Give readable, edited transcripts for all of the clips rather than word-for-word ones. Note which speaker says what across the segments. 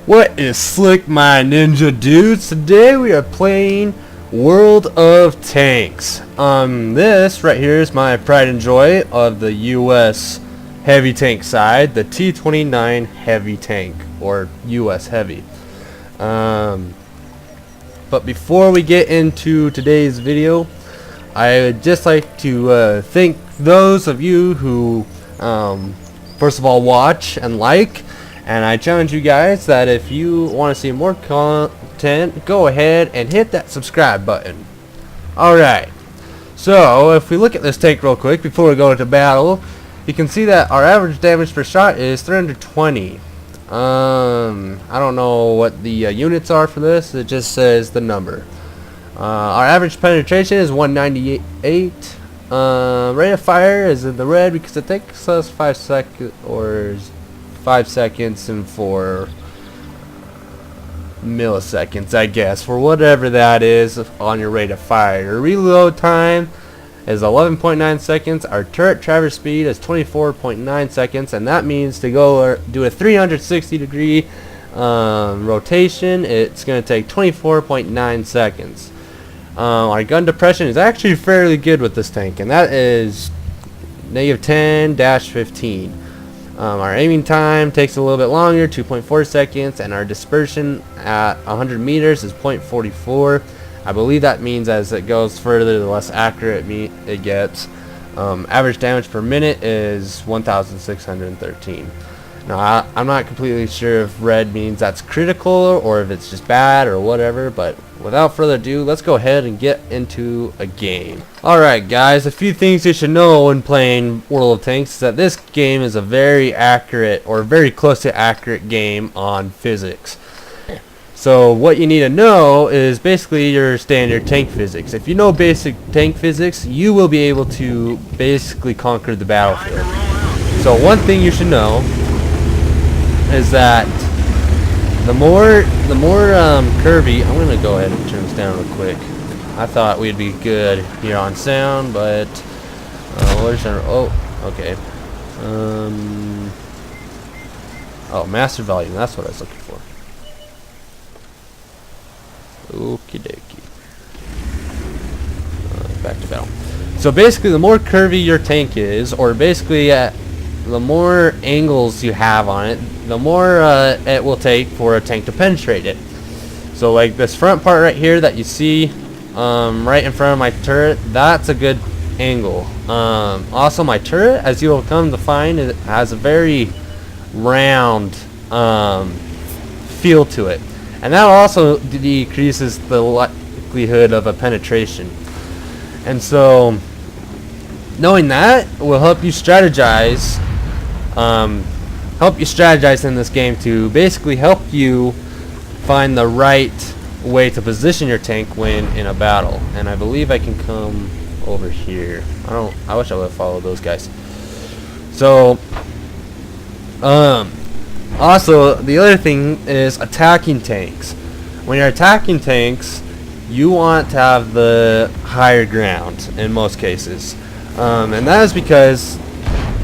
Speaker 1: What is Slick My Ninja dudes? Today we are playing World of Tanks. This right here is my pride and joy of the US heavy tank side, the T-29 heavy tank, or US heavy. But before we get into today's video, I would just like to thank those of you who first of all watch and like. And I challenge you guys that if you want to see more content, go ahead and hit that subscribe button. Alright, so if we look at this tank real quick before we go into battle, you can see that our average damage per shot is 320. I don't know what the units are for this, it just says the number. Our average penetration is 198. Rate of fire is in the red because it takes us 5 seconds or 5 seconds and 4 milliseconds, I guess, for whatever that is on your rate of fire. Your reload time is 11.9 seconds. Our turret traverse speed is 24.9 seconds, and that means to go do a 360 degree rotation, it's going to take 24.9 seconds. Our gun depression is actually fairly good with this tank, and that is -10-15. Our aiming time takes a little bit longer, 2.4 seconds, and our dispersion at 100 meters is 0.44. I believe that means as it goes further, the less accurate it gets. Average damage per minute is 1,613. Now, I'm not completely sure if red means that's critical or if it's just bad or whatever, but without further ado, let's go ahead and get into a game. Alright guys, a few things you should know when playing World of Tanks is that this game is a very accurate or very close to accurate game on physics. So what you need to know is basically your standard tank physics. If you know basic tank physics, you will be able to basically conquer the battlefield. So one thing you should know is that the more curvy, I'm gonna go ahead and turn this down real quick. I thought we'd be good here on sound, but where's our, oh, okay. Oh, master volume, that's what I was looking for. Okie dokie. Back to battle. So basically, the more curvy your tank is, or basically the more angles you have on it, the more it will take for a tank to penetrate it. So like this front part right here that you see right in front of my turret, that's a good angle. Also my turret, as you will come to find, it has a very round feel to it, and that also decreases the likelihood of a penetration. And so knowing that will help you strategize in this game to basically help you find the right way to position your tank when in a battle. And I believe I can come over here. I wish I would have followed those guys. So also the other thing is attacking tanks. When you're attacking tanks, you want to have the higher ground in most cases, and that is because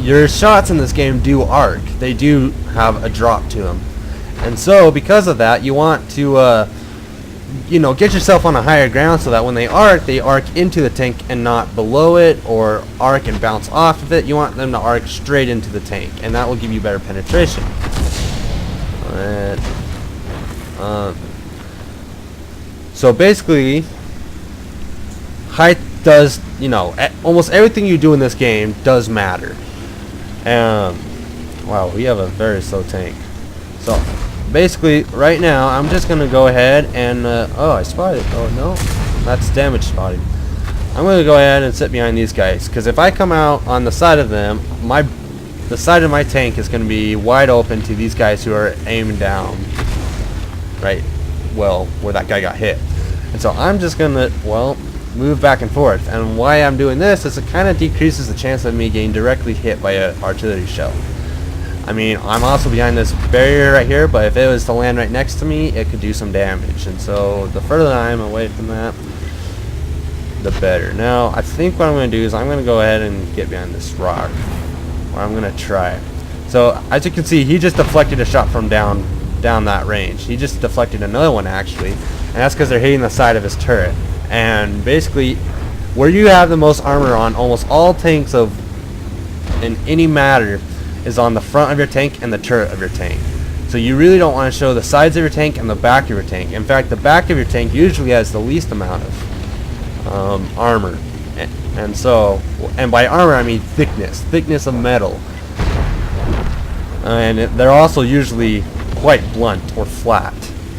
Speaker 1: your shots in this game do arc. They do have a drop to them, and so because of that, you want to get yourself on a higher ground so that when they arc into the tank and not below it, or arc and bounce off of it. You want them to arc straight into the tank, and that will give you better penetration. So basically, height does, almost everything you do in this game does matter. Wow, we have a very slow tank. So basically right now I'm just gonna go ahead and oh, I spotted, oh no, that's damage spotting. I'm gonna go ahead and sit behind these guys, because if I come out on the side of them, the side of my tank is gonna be wide open to these guys who are aiming down right, well, where that guy got hit. And so I'm just gonna, well, move back and forth, and why I'm doing this is it kind of decreases the chance of me getting directly hit by an artillery shell. I mean, I'm also behind this barrier right here, but if it was to land right next to me, it could do some damage, and so the further I'm away from that, the better. Now I think what I'm going to do is I'm going to go ahead and get behind this rock, or I'm going to try. So as you can see, he just deflected a shot from down down that range. He just deflected another one actually, and that's because they're hitting the side of his turret. And basically, where you have the most armor on almost all tanks of in any matter is on the front of your tank and the turret of your tank. So you really don't want to show the sides of your tank and the back of your tank. In fact, the back of your tank usually has the least amount of armor. And so, and by armor I mean thickness of metal. And they're also usually quite blunt or flat.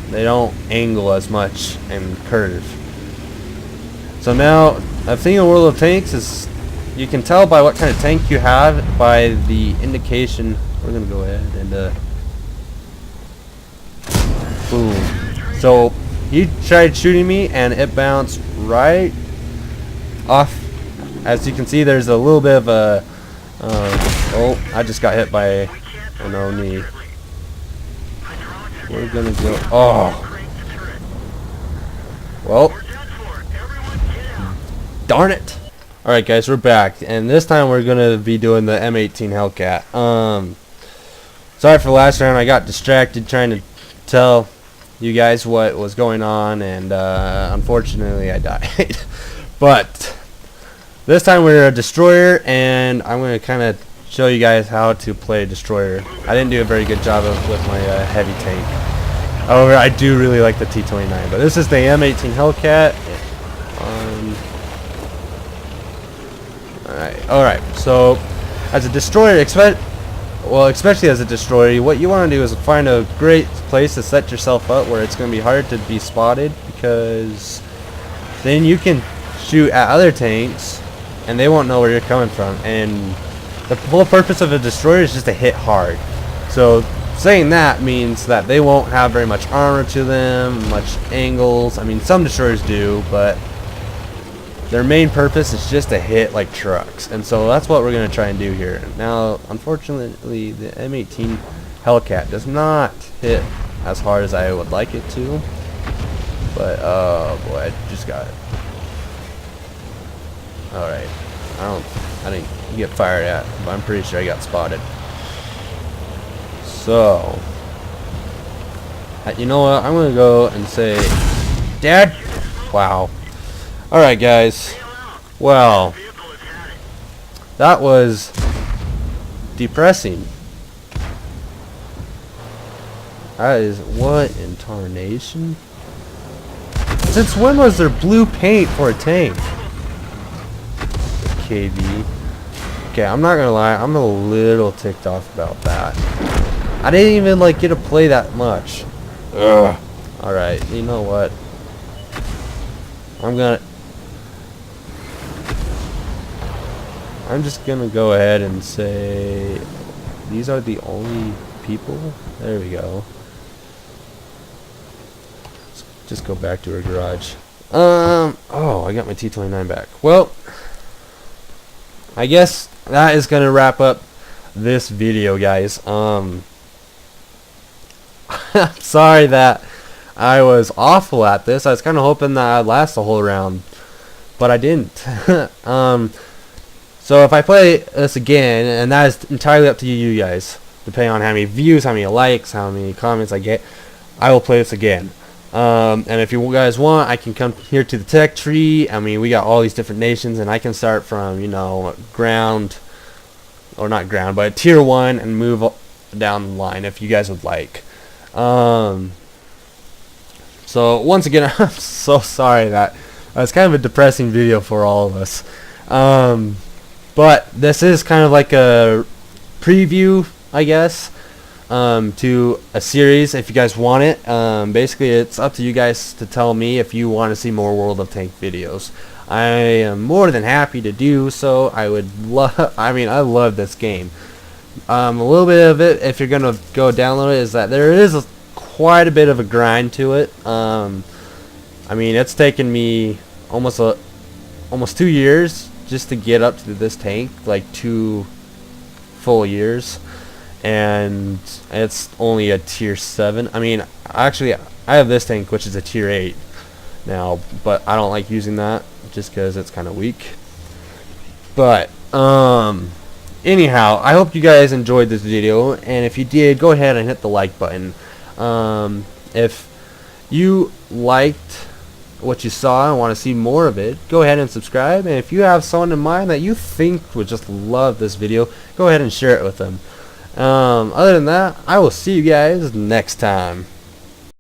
Speaker 1: They don't angle as much and curve. So now, a thing in World of Tanks is you can tell by what kind of tank you have by the indication. We're gonna go ahead and boom. So he tried shooting me and it bounced right off. As you can see, there's a little bit of a oh, I just got hit by an Oni. We're gonna go, oh well, darn it. Alright guys, we're back, and this time we're gonna be doing the M18 Hellcat. Sorry for last round, I got distracted trying to tell you guys what was going on, and unfortunately I died. But this time we're a destroyer, and I'm gonna kind of show you guys how to play destroyer. I didn't do a very good job with my heavy tank. However, I do really like the T-29, but this is the M18 Hellcat. Alright, so as a destroyer, especially as a destroyer, what you want to do is find a great place to set yourself up where it's going to be hard to be spotted, because then you can shoot at other tanks and they won't know where you're coming from. And the whole purpose of a destroyer is just to hit hard. So saying that means that they won't have very much armor to them, much angles. I mean, some destroyers do, but their main purpose is just to hit like trucks, and so that's what we're going to try and do here. Now, unfortunately, the M18 Hellcat does not hit as hard as I would like it to, but oh boy, I just got it. Alright, I didn't get fired at, but I'm pretty sure I got spotted. So, you know what, I'm going to go and say, Dad? Wow. Alright guys, well, that was depressing. That is, what in tarnation? Since when was there blue paint for a tank? KB. Okay, I'm not gonna lie, I'm a little ticked off about that. I didn't even like get to play that much. Ugh. Alright, you know what? I'm just gonna go ahead and say these are the only people. There we go. Let's just go back to her garage. Oh, I got my T-29 back. Well, I guess that is gonna wrap up this video, guys. I'm sorry that I was awful at this. I was kind of hoping that I'd last the whole round, but I didn't. So if I play this again, and that is entirely up to you guys, depending on how many views, how many likes, how many comments I get, I will play this again. And if you guys want, I can come here to the tech tree. I mean, we got all these different nations, and I can start from, you know, ground, or not ground, but tier 1 and move down the line if you guys would like. So once again, I'm so sorry that it's kind of a depressing video for all of us. But this is kind of like a preview, I guess, to a series if you guys want it. Basically, it's up to you guys to tell me if you want to see more World of Tanks videos. I am more than happy to do so. I love this game. A little bit of it, if you're going to go download it, is that there is quite a bit of a grind to it. I mean, it's taken me almost 2 years just to get up to this tank, like 2 full years, and it's only a tier 7. I mean, actually, I have this tank, which is a tier 8 now, but I don't like using that just because it's kind of weak. But anyhow, I hope you guys enjoyed this video, and if you did, go ahead and hit the like button. If you liked what you saw and want to see more of it, go ahead and subscribe. And if you have someone in mind that you think would just love this video, go ahead and share it with them. Other than that, I will see you guys next time.